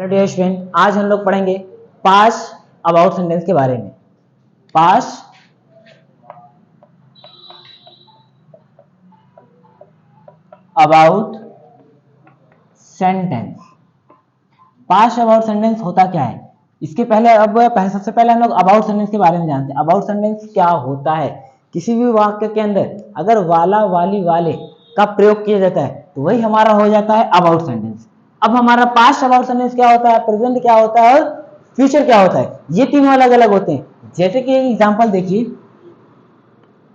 Hello dear student, आज हम लोग पढ़ेंगे पास्ट अबाउट सेंटेंस के बारे में। Past about sentence. Past about sentence होता क्या है? इसके पहले सबसे पहले हम लोग अबाउट सेंटेंस के बारे में जानते हैं। अबाउट सेंटेंस क्या होता है? किसी भी वाक्य के अंदर अगर वाला, वाली, वाले का प्रयोग किया जाता है तो वही हमारा हो जाता है अबाउट सेंटेंस। अब हमारा पास्ट अबाउट सेंटेंस क्या होता है, प्रेजेंट क्या होता है और फ्यूचर क्या होता है, ये तीनों अलग अलग होते हैं। जैसे कि एग्जांपल देखिए,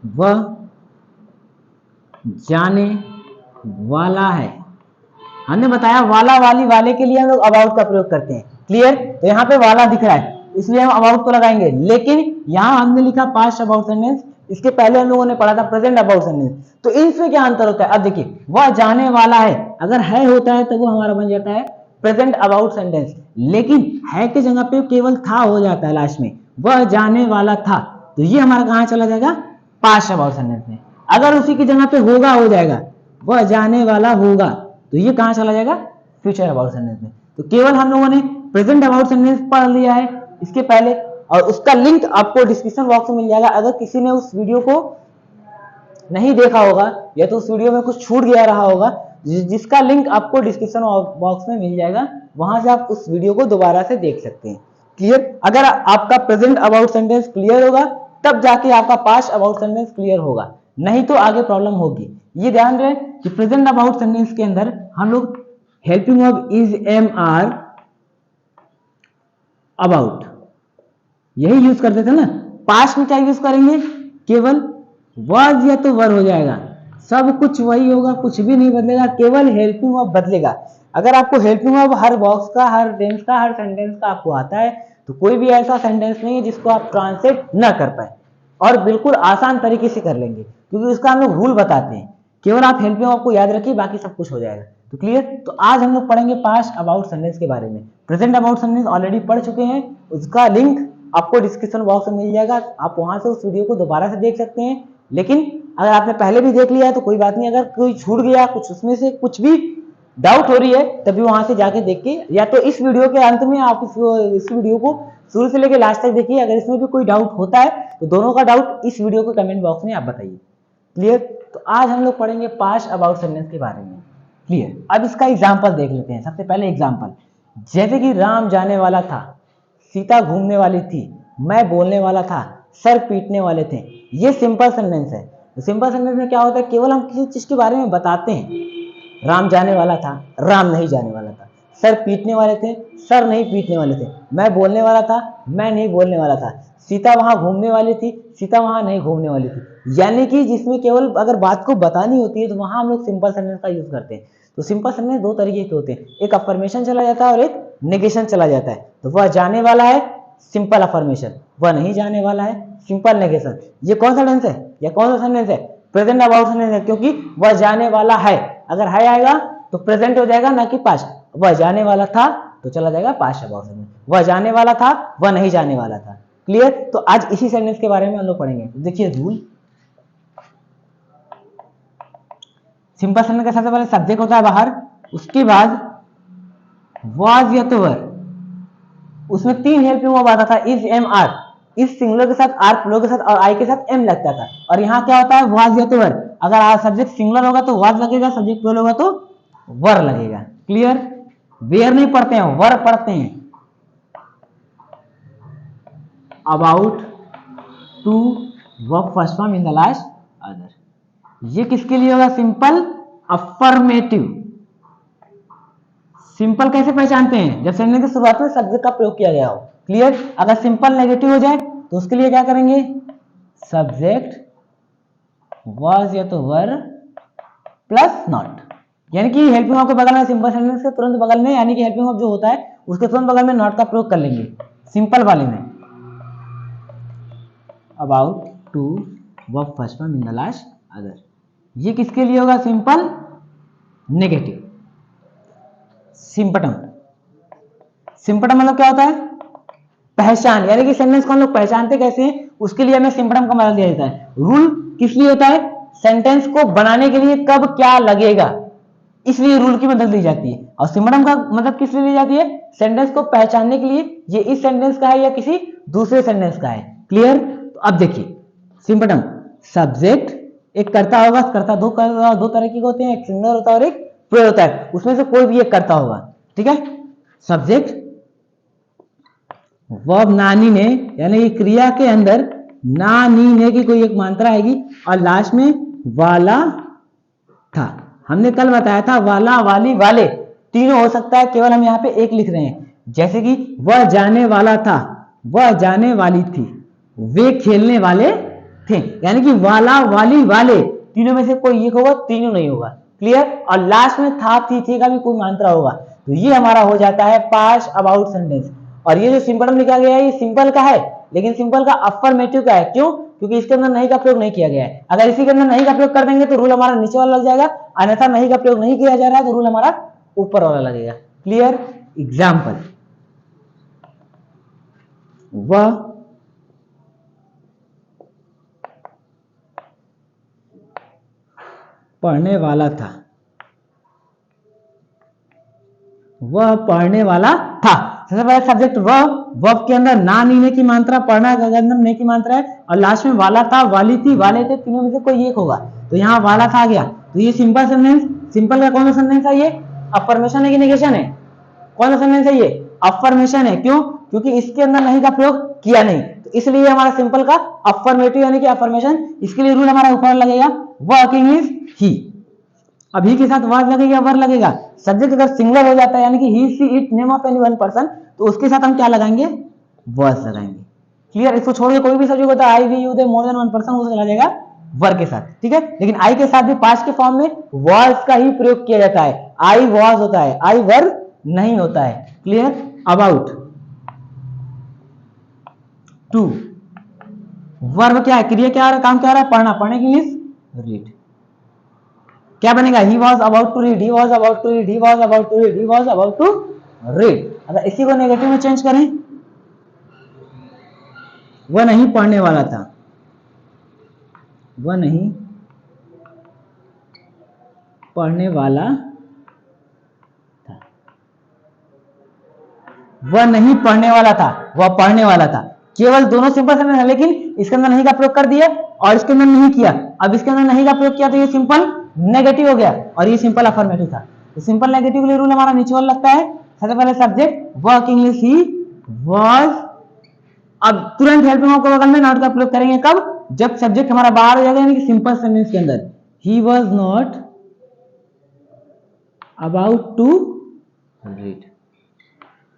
वह जाने वाला है। हमने बताया वाला, वाली, वाले के लिए हम लोग अबाउट का प्रयोग करते हैं। क्लियर? तो यहाँ पे वाला दिख रहा है इसलिए हम अबाउट को लगाएंगे, लेकिन यहाँ हमने लिखा पास्ट अबाउट सेंटेंस, इसके पहले हम लोगों ने पढ़ा था प्रेजेंट अबाउट सेंटेंस। तो इनसे क्या अंतर होता है? अब देखिए, वह जाने वाला है, अगर है होता है तो वो हमारा बन जाता है प्रेजेंट अबाउट सेंटेंस, लेकिन है की जगह पे केवल था हो जाता है लास्ट में। वह जाने वाला था, तो ये हमारा कहाँ चला जाएगा? पास्ट अबाउट सेंटेंस में। अगर उसी की जगह पे होगा हो जाएगा, वह जाने वाला होगा, तो ये कहाँ चला जाएगा? फ्यूचर अबाउट सेंटेंस में। तो केवल हम लोगों ने प्रेजेंट अबाउट सेंटेंस पढ़ लिया है इसके पहले, और उसका लिंक आपको डिस्क्रिप्शन बॉक्स में मिल जाएगा। अगर किसी ने उस वीडियो को नहीं देखा होगा या तो उस वीडियो में कुछ छूट गया रहा होगा, जिसका लिंक आपको डिस्क्रिप्शन बॉक्स में मिल जाएगा, वहां से आप उस वीडियो को दोबारा से देख सकते हैं। क्लियर? अगर आपका प्रेजेंट अबाउट सेंटेंस क्लियर होगा तब जाके आपका पास्ट अबाउट सेंटेंस क्लियर होगा, नहीं तो आगे प्रॉब्लम होगी। ये ध्यान रहे कि प्रेजेंट अबाउट सेंटेंस के अंदर हम लोग helping verb is, am, are, about यही यूज करते थे ना। पास्ट में क्या यूज करेंगे? केवल was या तो वर हो जाएगा, सब कुछ वही होगा, कुछ भी नहीं बदलेगा, केवल हेल्पिंग वर्ब बदलेगा। अगर आपको हेल्पिंग वर्ब हर बॉक्स का, हर टेंस का, हर सेंटेंस का आपको आता है तो कोई भी ऐसा सेंटेंस नहीं है जिसको आप ट्रांसलेट न कर पाए, और बिल्कुल आसान तरीके से कर लेंगे, क्योंकि उसका हम लोग रूल बताते हैं। केवल आप हेल्पिंग वर्ब को याद रखिए, बाकी सब कुछ हो जाएगा। तो क्लियर? तो आज हम लोग पढ़ेंगे पास्ट अबाउट सेंटेंस के बारे में। प्रेजेंट अबाउट सेंटेंस ऑलरेडी पढ़ चुके हैं, उसका लिंक आपको डिस्क्रिप्शन बॉक्स में मिल जाएगा, आप वहां से उस वीडियो को दोबारा से देख सकते हैं। लेकिन अगर आपने पहले भी देख लिया है तो कोई बात नहीं, अगर कोई छूट गया, कुछ उसमें से कुछ भी डाउट हो रही है, तभी वहां से जाके देख के, या तो इस वीडियो के अंत में आप इस वीडियो को शुरू से लेकर लास्ट तक देखिए। अगर इसमें भी कोई डाउट होता है तो दोनों का डाउट इस वीडियो के कमेंट बॉक्स में आप बताइए। क्लियर? तो आज हम लोग पढ़ेंगे पास्ट अबाउट सेंटेंस के बारे में। क्लियर? अब इसका एग्जाम्पल देख लेते हैं। सबसे पहले एग्जाम्पल, जैसे कि राम जाने वाला था, सीता घूमने वाली थी, मैं बोलने वाला था, सर पीटने वाले थे। ये सिंपल सेंटेंस है। तो सिंपल सेंटेंस में क्या होता है? केवल हम किसी चीज के बारे में बताते हैं। राम जाने वाला था, राम नहीं जाने वाला था। सर पीटने वाले थे, सर नहीं पीटने वाले थे। मैं बोलने वाला था, मैं नहीं बोलने वाला था। सीता वहां घूमने वाली थी, सीता वहां नहीं घूमने वाली थी। यानी कि जिसमें केवल अगर बात को बतानी होती है तो वहां हम लोग सिंपल सेंटेंस का यूज करते हैं। तो सिंपल सेंटेंस दो तरीके के होते हैं, एक अफर्मेशन चला जाता है और एक नेगेशन चला जाता है। तो वह जाने वाला है, सिंपल अफर्मेशन। वह नहीं जाने वाला है, सिंपल नेगेशन। ये कौन सा टेंस है या कौन सा सेंटेंस है? प्रेजेंट अबाउट सेंटेंस है, क्योंकि वह जाने वाला है। अगर है आएगा तो प्रेजेंट हो जाएगा, ना कि पास्ट। वह जाने वाला था तो चला जाएगा पास्ट अबाउट सेंटेंस। वह जाने वाला था, वह नहीं जाने वाला था। क्लियर? तो आज इसी सेंटेंस के बारे में हम लोग पढ़ेंगे। तो देखिए रूल, सिंपल सेंटेंस का सबसे पहले सब्जेक्ट होता है बाहर, उसके बाद वाज या तो वर, उसमें तीन हेल्पिंग वर्ब आता था, इज, एम, आर। इस सिंगुलर के साथ, आर प्लूरल के साथ और आई के साथ एम लगता था। और यहाँ क्या होता है? वाज या तो वर। अगर सब्जेक्ट सिंगुलर होगा तो वाज लगेगा, सब्जेक्ट प्लूरल होगा तो वर लगेगा। क्लियर? वेयर नहीं पढ़ते हैं, वर पढ़ते हैं। About, to, verb first form in the last other. ये किसके लिए होगा? Simple affirmative. सिंपल कैसे पहचानते हैं? जब सेंटेंस की शुरुआत में सब्जेक्ट का प्रयोग किया गया हो। क्लियर? अगर सिंपल नेगेटिव हो जाए तो उसके लिए क्या करेंगे? सब्जेक्ट वाज या तो वर प्लस नॉट। यानी कि हेल्पिंग वर्ब के बगल में, सिंपल सेंटेंस के तुरंत बगल में, यानी कि हेल्पिंग वर्ब जो होता है उसके तुरंत बगल में नॉट का प्रयोग कर लेंगे सिंपल वाले में। About, to, verb first form in the last other. ये किसके लिए होगा? Simple negative. सिंपटम, सिंपटम मतलब क्या होता है? पहचान। यानी कि सेंटेंस को हम लोग पहचानते कैसे हैं, उसके लिए हमें सिंपटम का मदद दिया जाता है। रूल किस लिए होता है? सेंटेंस को बनाने के लिए कब क्या लगेगा, इसलिए रूल की मदद ली जाती है। और सिम्पटम का मदद किस लिए ली जाती है? सेंटेंस को पहचानने के लिए, ये इस सेंटेंस का है या किसी दूसरे सेंटेंस का है। क्लियर? तो अब देखिए सिम्पटम, सब्जेक्ट एक कर्ता होगा, कर्ता दो तरह के होते हैं, एक सिंगुलर होता है और एक प्लूरल होता है, उसमें से कोई भी एक कर्ता होगा। ठीक है, सब्जेक्ट वर्ब नानी ने, यानी कि क्रिया के अंदर नानी ने की कोई एक मात्रा आएगी और लास्ट में वाला था। हमने कल बताया था वाला, वाली, वाले तीनों हो सकता है, केवल हम यहाँ पे एक लिख रहे हैं। जैसे कि वह जाने वाला था, वह जाने वाली थी, वे खेलने वाले थे, यानी कि वाला, वाली, वाले तीनों में से कोई एक होगा, तीनों नहीं होगा। क्लियर? और लास्ट में था, थी का भी कोई मात्रा होगा। तो ये हमारा हो जाता है पास्ट अबाउट सेंटेंस। और ये जो सिंपल लिखा गया है ये सिंपल का है, लेकिन सिंपल का अफर्मेटिव का है। क्यों? क्योंकि इसके अंदर नहीं का प्रयोग नहीं किया गया है। अगर इसी के अंदर नहीं का प्रयोग कर देंगे तो रूल हमारा नीचे वाला लग जाएगा, अन्यथा नहीं का प्रयोग नहीं किया जा रहा है तो रूल हमारा ऊपर वाला लगेगा। क्लियर? एग्जाम्पल, वह पढ़ने वाला था, वह पढ़ने वाला था। सबसे पहले सब्जेक्ट वह के अंदर ना नीने की मात्रा, पढ़ना के अंदर ने की मात्रा है, और लास्ट में वाला था, वाली थी, वाले थे, तीनों में से कोई एक होगा। तो यहाँ वाला था आ गया। तो ये सिंपल सेंटेंस, सिंपल का कौन सा सेंटेंस है? ये अफर्मेशन है कि नेगेशन है? कौन सा सेंटेंस है ये? अफर्मेशन है। क्यों? क्योंकि इसके अंदर नहीं का प्रयोग किया नहीं, तो इसलिए हमारा सिंपल का अफर्मेटिव यानी कि अफर्मेशन। इसके लिए रूल हमारा ऊपर लगेगा, वर्किंग इज ही। अब ही के साथ वाज लगेगा, वर लगेगा। सब्जेक्ट अगर सिंगुलर हो जाता है, यानी कि he, she, it, name of any one person, तो उसके साथ हम क्या लगाएंगे? वर्स लगाएंगे। क्लियर? इसको छोड़ के कोई भी सब्जेक्ट होता है, I, we, you, they, more than one person, वो चला जाएगा वर के साथ। ठीक है, लेकिन आई के साथ भी पास्ट के फॉर्म में वर्स का ही प्रयोग किया जाता है। आई वॉज होता है, आई वर नहीं होता है। क्लियर? अबाउट टू, वर्ब क्या है? क्रिया क्या है? काम क्या हो रहा है? पढ़ना। पढ़ने की इंग्लिश रीड। क्या बनेगा? He was about to read, he was about to read, he was about to read, he was about to read. अगर इसी को नेगेटिव में चेंज करें, वह नहीं पढ़ने वाला था, वह नहीं पढ़ने वाला था, वह नहीं पढ़ने वाला था, वह पढ़ने वाला था। केवल दोनों सिंपल सेंटेंस है, लेकिन इसके अंदर नहीं का प्रयोग कर दिया और इसके अंदर नहीं किया। अब इसके अंदर नहीं का प्रयोग किया तो ये सिंपल नेगेटिव हो गया और ये सिंपल अफर्मेटिव था। तो सिंपल नेगेटिव के लिए रूल हमारा नीचे वाला लगता है। सबसे पहले subject work English he was. अब तुरंत हेल्पिंग वर्ब के बगल में नॉट का प्रयोग करेंगे कब? जब सब्जेक्ट हमारा बाहर हो जाएगा, यानी कि सिंपल सेंटेंस के अंदर। He was not about to read.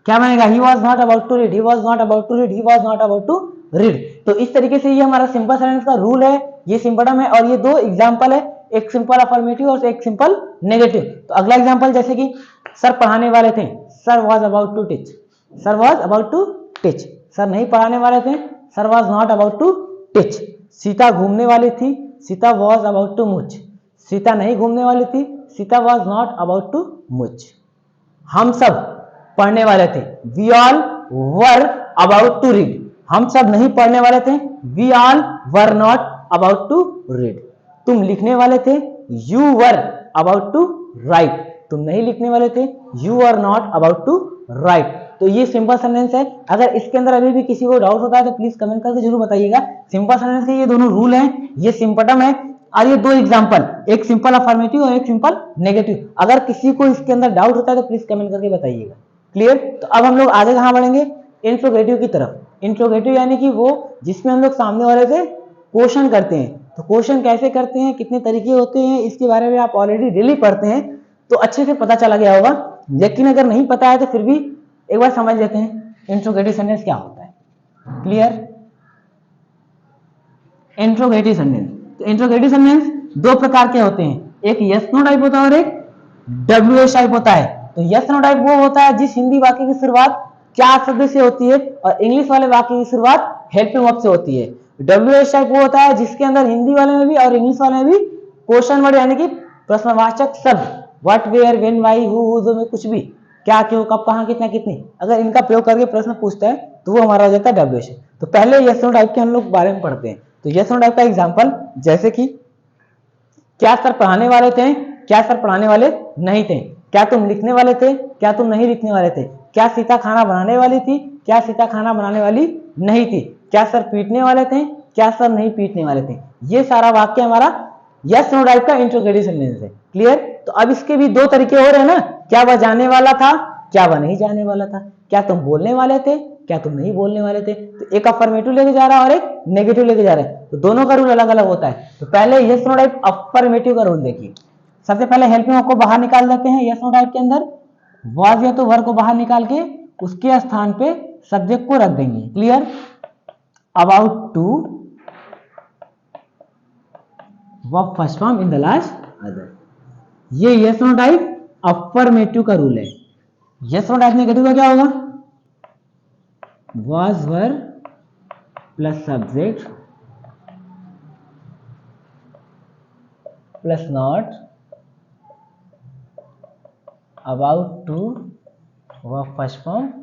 क्या बनेगा? He was not about to read, he was not about to read, he was not about to read. तो इस तरीके से ये हमारा सिंपल सेंटेंस का रूल है, ये सिंपटम है और ये दो एग्जांपल है, एक सिंपल अफर्मेटिव और एक सिंपल नेगेटिव। तो अगला एग्जांपल जैसे कि सर पढ़ाने वाले थे, sir was about to teach, sir was about to teach. Sir नहीं पढ़ाने वाले थे, sir was not about to teach. Sita घूमने वाली थी, Sita was about to much. Sita नहीं घूमने वाली थी, Sita was not about to much. हम सब पढ़ने वाले थे, we all were about to read. हम सब नहीं पढ़ने वाले थे, we all were not about to read. तुम लिखने वाले थे, you were about to write. तुम नहीं लिखने वाले थे, you are not about to write. तो ये सिंपल सेंटेंस है। अगर इसके अंदर अभी भी किसी को डाउट होता है तो प्लीज कमेंट करके जरूर बताइएगा। सिंपल सेंटेंस के ये दोनों रूल हैं, ये सिंपटम है और ये दो एग्जांपल, एक सिंपल अफर्मेटिव और एक सिंपल नेगेटिव। अगर किसी को इसके अंदर डाउट होता है तो प्लीज कमेंट करके बताइएगा। क्लियर? तो अब हम लोग आगे कहां बढ़ेंगे? इंट्रोगेटिव की तरफ। इंट्रोगेटिव यानी कि वो जिसमें हम लोग सामने वाले से क्वेश्चन करते हैं। तो क्वेश्चन कैसे करते हैं, कितने तरीके होते हैं, इसके बारे में आप ऑलरेडी डेली पढ़ते हैं तो अच्छे से पता चला गया होगा। लेकिन अगर नहीं पता है तो फिर भी एक बार समझ लेते हैं इंट्रोगेटिव सेंटेंस क्या होता है। क्लियर? इंट्रोगेटिव सेंटेंस, तो इंट्रोगेटिव सेंटेंस दो प्रकार के होते हैं, एक यस नो टाइप होता है और एक डब्ल्यूएच टाइप होता है। तो यस नो टाइप वो होता है जिस हिंदी वाक्य की शुरुआत क्या शब्द से होती है और इंग्लिश वाले वाक्य की शुरुआत हेल्पिंग वर्ब से होती है। डब्ल्यूएच टाइप वो होता है जिसके अंदर हिंदी वाले में भी और इंग्लिश वाले में भी क्वेश्चन वर्ड यानी कि प्रश्नवाचक शब्द, what, where, when, why, who में कुछ भी, क्या, क्यों, कब, कहां, कितना, कितनी, अगर इनका प्रयोग करके प्रश्न पूछता है तो वो हमारा हो जाता है डब्ल्यूएच। तो पहले यस नो टाइप के हम लोग बारे में पढ़ते हैं। तो यस नो टाइप का एग्जाम्पल जैसे कि क्या सर पढ़ाने वाले थे, क्या सर पढ़ाने वाले नहीं थे? क्या तुम लिखने वाले थे? क्या तुम नहीं लिखने वाले थे? क्या सीता खाना बनाने वाली थी? क्या सीता खाना बनाने वाली नहीं थी? क्या सर पीटने वाले थे? क्या सर नहीं पीटने वाले थे? ये सारा वाक्य हमारा यस नो टाइप का इंट्रोगेटिव सेंटेंस है। क्लियर? तो अब इसके भी दो तरीके हो रहे हैं ना, क्या वह जाने वाला था, क्या वह नहीं जाने वाला था, क्या तुम बोलने वाले थे, क्या तुम नहीं बोलने वाले थे। तो एक अफर्मेटिव लेके जा रहा है और एक नेगेटिव लेके जा रहा है, तो दोनों का रूल अलग अलग होता है। तो पहले यस नो टाइप अफर्मेटिव का रूल देखिए। सबसे पहले हेल्पिंग वर्ब को बाहर निकाल देते हैं यस नो टाइप के अंदर, वाज या तो वर्ब को बाहर निकाल के उसके स्थान पे सब्जेक्ट को रख देंगे। Clear? About to verb first form in the last other. ये यस नो टाइप अफर्मेटिव का रूल है। यस नो टाइप नेगेटिव का क्या होगा? was were plus subject plus not about to verb first form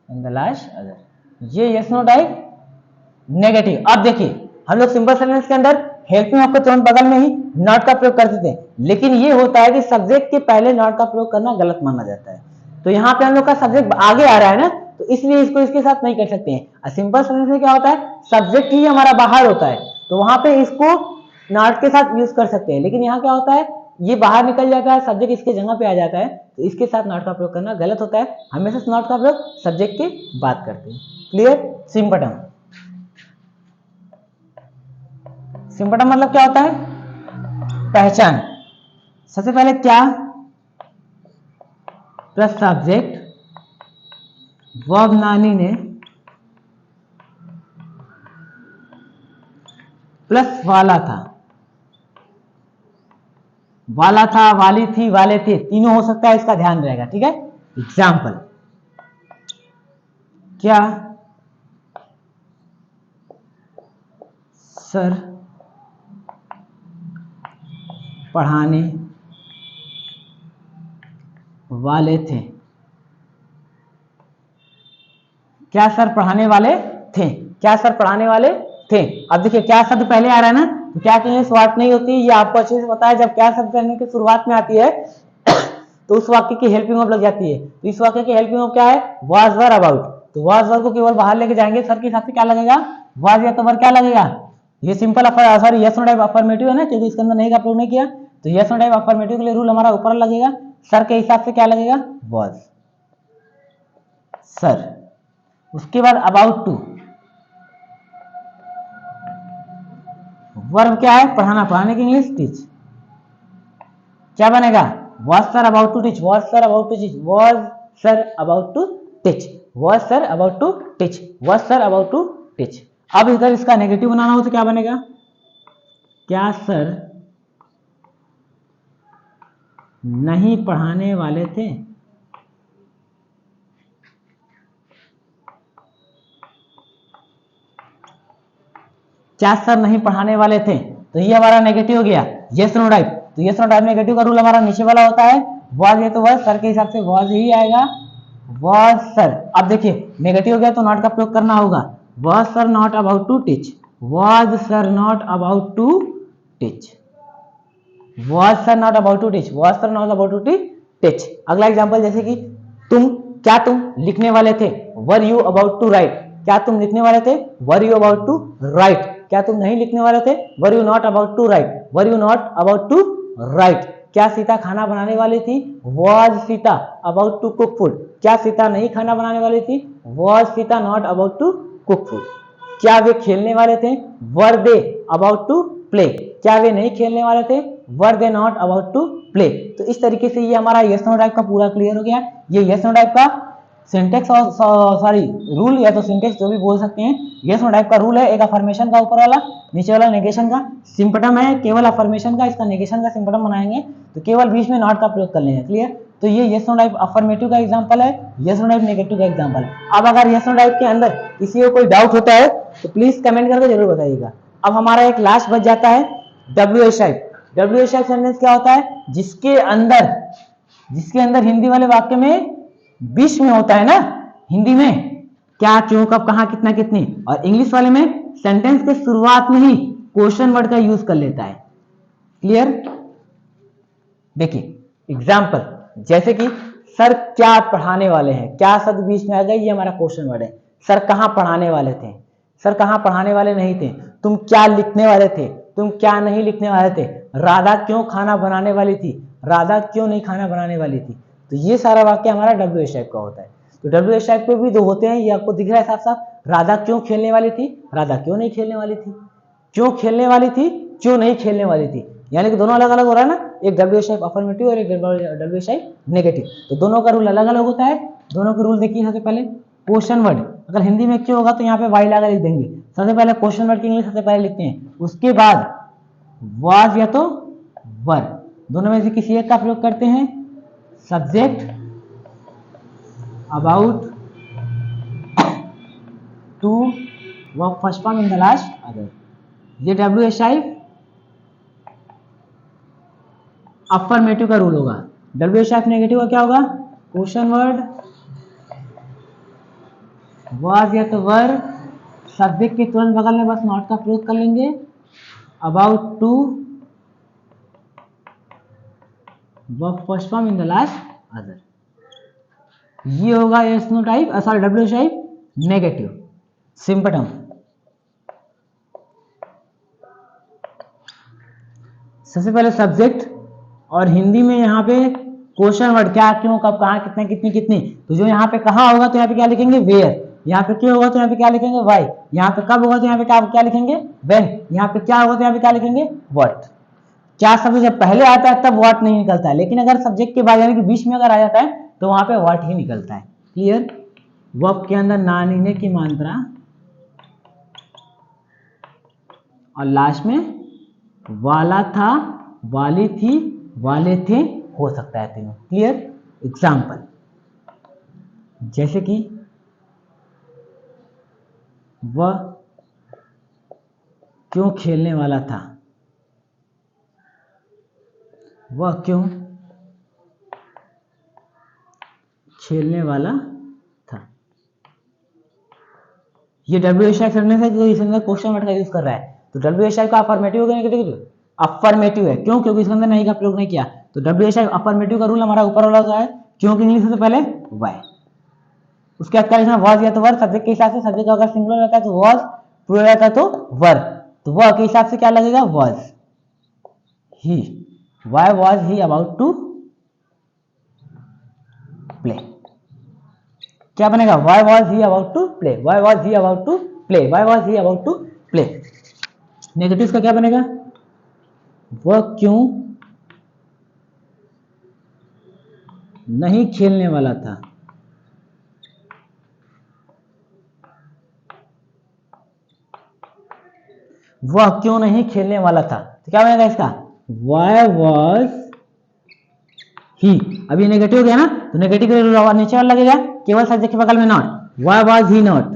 and the last other। ये yes no type negative. अब देखिए हम लोग सिंपल सेंटेंस के अंदर हेल्पिंग वर्ब को तुरंत बगल में ही नॉट का प्रयोग करते थे, लेकिन ये होता है कि सब्जेक्ट के पहले नॉट का प्रयोग करना गलत माना जाता है। तो यहाँ पे हम लोग का सब्जेक्ट आगे आ रहा है ना, तो इसलिए इसको इसके साथ नहीं कर सकते हैं। सिंपल सेंटेंस में क्या होता है, सब्जेक्ट ही हमारा बाहर होता है, तो वहां पे इसको नॉट के साथ यूज कर सकते हैं। लेकिन यहाँ क्या होता है, ये बाहर निकल जाता है, सब्जेक्ट इसके जगह पे आ जाता है, तो इसके साथ नॉट का प्रयोग करना गलत होता है। हमेशा नॉट का प्रयोग सब्जेक्ट के बाद करते हैं। क्लियर? सिंपटम। सिंपटम मतलब क्या होता है? पहचान। सबसे पहले क्या प्लस सब्जेक्ट, वर्ब नानी ने प्लस वाला था, वाला था, वाली थी, वाले थे, तीनों हो सकता है, इसका ध्यान रहेगा। ठीक है? एग्जाम्पल, क्या सर पढ़ाने वाले थे? क्या सर पढ़ाने वाले थे? क्या सर पढ़ाने वाले थे? अब देखिए क्या शब्द पहले आ रहा है ना, तो क्या की शुरुआत नहीं होती, ये आपको अच्छे से पता है। जब क्या शब्द करने की शुरुआत में आती है तो उस वाक्य की हेल्पिंग वर्ब लग जाती है। तो इस वाक्य की हेल्पिंग वर्ब क्या है? Was were about. तो वाज वर को केवल बाहर लेके जाएंगे, सर के हिसाब से क्या लगेगा? वाज या तो वर क्या लगेगा? ये simple sorry yes no type affirmative है ना, क्योंकि इसके अंदर नहीं का प्रयोग नहीं किया, तो यस नो टाइप अफर्मेटिव के लिए रूल हमारा ऊपर लगेगा, सर के हिसाब से क्या लगेगा? Was sir. उसके बाद अबाउट टू, वर्ब क्या है? पढ़ाना, पढ़ाने की इंग्लिश टीच, क्या बनेगा? was sir about to teach, was sir about to teach, was sir about to teach, was sir about to teach, was sir about to teach। अब इधर इसका नेगेटिव बनाना हो तो क्या बनेगा? क्या सर नहीं पढ़ाने वाले थे? क्या सर नहीं पढ़ाने वाले थे? तो ये हमारा नेगेटिव हो गया, यस नो टाइप। तो यस नो टाइप नेगेटिव का रूल हमारा नीचे वाला होता है, वाज ये तो वाज, सर के हिसाब से वाज ही आएगा, वाज सर। अब देखिए नेगेटिव हो गया तो नॉट का प्रयोग करना होगा, was sir not about to teach, was sir not about to teach, was sir not about to teach, was sir not about to teach. अगला एग्जांपल, जैसे कि क्या तुम लिखने वाले थे? Were you about to write? क्या तुम लिखने वाले थे? Were you about to write? क्या तुम नहीं लिखने वाले थे? Were you not about to write? Were you not about to write? क्या सीता खाना बनाने वाली थी? Was Sita about to cook food? क्या सीता नहीं खाना बनाने वाली थी? Was Sita not about to cook food? क्या वे खेलने वाले थे? Were they about to play? क्या वे नहीं खेलने वाले थे? Were they not about to play? तो इस तरीके से ये हमारा यस नो टाइप का पूरा क्लियर हो गया। ये यस नो टाइप का सिंटेक्स और सॉरी रूल या तो सिंटेक्स जो भी बोल सकते हैं, यस नो टाइप का रूल है। एक अफर्मेशन का ऊपर वाला, नीचे वाला नेगेशन का। सिंपटम है केवल अफर्मेशन का, इसका नेगेशन का सिंपटम बनाएंगे तो केवल बीच में नॉट का प्रयोग कर लेंगे। क्लियर? तो ये यस नो टाइप अफर्मेटिव का एग्जांपल है, यस नो टाइप नेगेटिव का एग्जांपल है। अब अगर यस नो टाइप के अंदर किसी को कोई डाउट होता है तो प्लीज कमेंट करके जरूर बताइएगा। अब हमारा एक लास्ट बच जाता है WH type. WH type sentence क्या होता है? जिसके अंदर हिंदी वाले वाक्य में बीच में होता है ना, हिंदी में क्या, क्यों, कब, कहां, कितना, कितनी, और इंग्लिश वाले में सेंटेंस के शुरुआत में ही क्वेश्चन वर्ड का यूज कर लेता है। क्लियर? देखिए एग्जाम्पल, जैसे कि सर क्या पढ़ाने वाले हैं, क्या शब्द बीच में आ गया, ये हमारा क्वेश्चन वर्ड है। सर कहाँ पढ़ाने वाले थे, सर कहाँ पढ़ाने वाले नहीं थे। तुम क्या लिखने वाले थे, तुम क्या नहीं लिखने वाले थे। राधा क्यों खाना बनाने वाली थी, राधा क्यों नहीं खाना बनाने वाली थी। तो ये सारा वाक्य हमारा WH टाइप का होता है। तो WH टाइप पे भी दो होते हैं, ये आपको दिख रहा है साफ साफ। राधा क्यों खेलने वाली थी, राधा क्यों नहीं खेलने वाली थी। क्यों खेलने वाली थी, क्यों नहीं खेलने वाली थी, यानी कि दोनों अलग अलग हो रहा है ना। एक WH टाइप अफर्मेटिव और एक WH टाइप नेगेटिव। तो दोनों का रूल अलग अलग होता है। दोनों के रूल देखिए। सबसे पहले क्वेश्चन वर्ड, अगर हिंदी में क्यों होगा तो यहाँ पे वाई लगा लिख देंगे। सबसे पहले क्वेश्चन वर्ड की इंग्लिश सबसे पहले लिखते हैं, उसके बाद वाज या तो वर, दोनों में से किसी एक का प्रयोग करते हैं। Subject, about, to, verb first form in the last other. ये WH टाइप अफर्मेटिव का रूल होगा। WH टाइप नेगेटिव का क्या होगा, क्वेश्चन वर्ड, वाज या तो वर, सब्जेक्ट के तुरंत बगल में बस नॉट का प्रयोग कर लेंगे। About to, verb first form in the last other. ये होगा yes no type, sorry WH type negative symptom. सबसे पहले सब्जेक्ट, और हिंदी में यहाँ पे क्वेश्चन वर्ड, क्या क्यों कब कहाँ कितने कितनी कितनी। तो जो यहाँ पे कहाँ होगा तो यहाँ पे क्या लिखेंगे वेयर, यहाँ पे क्यों होगा तो यहाँ पे क्या लिखेंगे वाई, यहाँ पे कब होगा तो यहाँ पे क्या लिखेंगे व्हेन, यहाँ पे क्या होगा तो यहाँ पे क्या लिखेंगे व्हाट। क्या शब्द जब पहले आता है तब व्हाट नहीं निकलता है, लेकिन अगर सब्जेक्ट के बाद यानी कि बीच में अगर आ जाता है तो वहां पे व्हाट ही निकलता है। क्लियर। वर्ब के अंदर ना नीने की मात्रा और लास्ट में वाला था, वाली थी, वाले थे हो सकता है तीनों। क्लियर। एग्जाम्पल, जैसे कि वह क्यों खेलने वाला था, वह क्यों खेलने वाला था। ये WH टाइप करने से जो इसके अंदर क्वेश्चन वर्ड का यूज कर रहा है, तो WH टाइप का अफर्मेटिव होगा नेगेटिव, अफर्मेटिव है। क्यों, क्योंकि इसके अंदर नहीं का प्रयोग नहीं किया। तो WH टाइप अफर्मेटिव का रूल हमारा ऊपर वाला होता है, क्योंकि इंग्लिश से पहले वाई, उसके बाद क्या लिखना वाज या तो वर, सब्जेक्ट के हिसाब से। सब्जेक्ट अगर सिंगुलर रहता है तो वाज, प्लूरल रहता है तो वर। तो वह के हिसाब से क्या लगेगा was he. Why was he about to play? क्या बनेगा Why was he about to play? Why was he about to play? Why was he about to play? Negative का क्या बनेगा, वह क्यों नहीं खेलने वाला था, वह क्यों नहीं खेलने वाला था। तो क्या बनेगा इसका Why was he। अब ये नेगेटिव हो गया ना, तो नेगेटिव का रूल नीचे वाला लगेगा, केवल सब्जेक्ट के बगल में not. Why was he not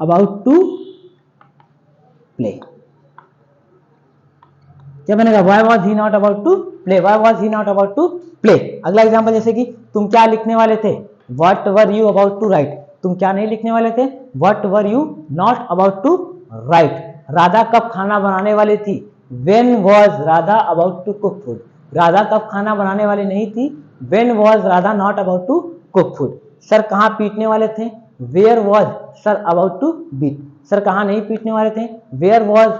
about to play। क्या बनेगा Why was he not about to play। Why was he not about to play। अगला एग्जांपल, जैसे कि तुम क्या लिखने वाले थे, What were you about to write। तुम क्या नहीं लिखने वाले थे, What were you not about to write। Radha कब खाना बनाने वाली थी, When was Radha about to cook food। Radha कब खाना बनाने वाली नहीं थी, When was Radha not about to cook food। Sir कहाँ पीटने वाले थे, Where was sir about to beat। Sir कहाँ नहीं पीटने वाले थे, Where was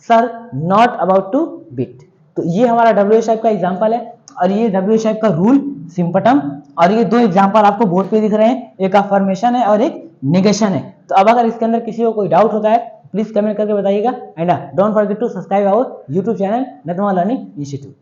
sir not about to beat. तो ये हमारा WH टाइप का एग्जांपल है, और ये WH टाइप का रूल सिंपटम। और ये दो एग्जांपल आपको बोर्ड पे दिख रहे हैं, एक अफर्मेशन है और एक नेगेशन है। तो अब अगर इसके अंदर किसी को कोई डाउट होता है प्लीज कमेंट करके बताइएगा। And don't forget to subscribe our YouTube channel नटमा लर्निंग इंस्टीट्यूट।